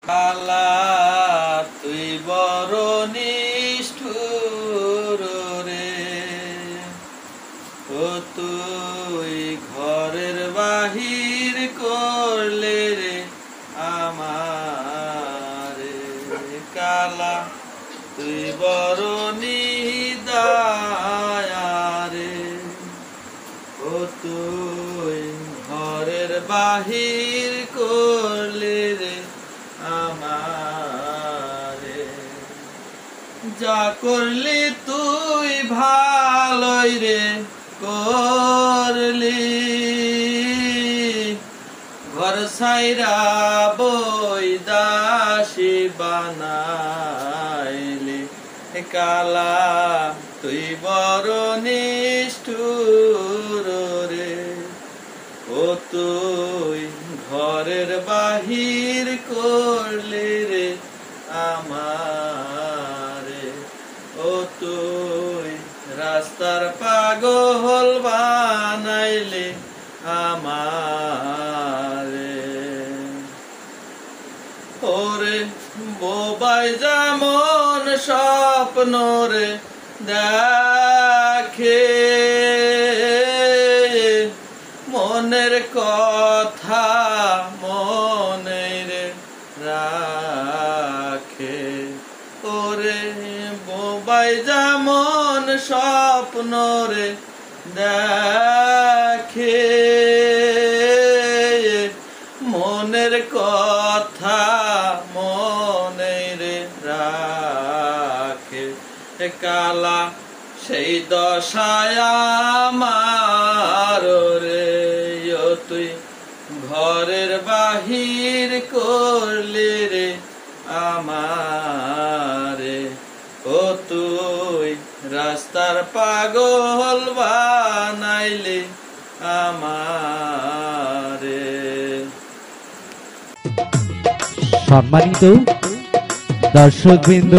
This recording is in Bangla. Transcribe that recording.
কালা তুই বড় নিষ্ঠুর রে, ও তুই ঘরের বাহির করলে রে আমারে। কালা তুই বড় নিদয়া রে, ও তুই ঘরের বাহির করলে রে আমারে। যা করলি তুই ভালোই রে করলি, ঘর ছাইরা বই দাসী বানাইলি। কালা তুই বড় নিষ্ঠুর রে, ও তুই ঘরের বাহির করলি রে আমারে। ও তুই রাস্তার পাগল বানাইলি আমারে। ওরে বোবাই যেমন স্বপ্ন রে দেখে, মনের কথা মনে রে রাখে। ওরে বোবাই যেমন স্বপ্ন রে দেখে, মনের কথা মনে রে রাখে। কালা সেই দশায় আমার রে, ও তুই ঘরের বাহির করলি রে আমারে। ও তুই রাস্তার পাগল বানাইলি আমারে। সম্মানিত দর্শকবৃন্দ,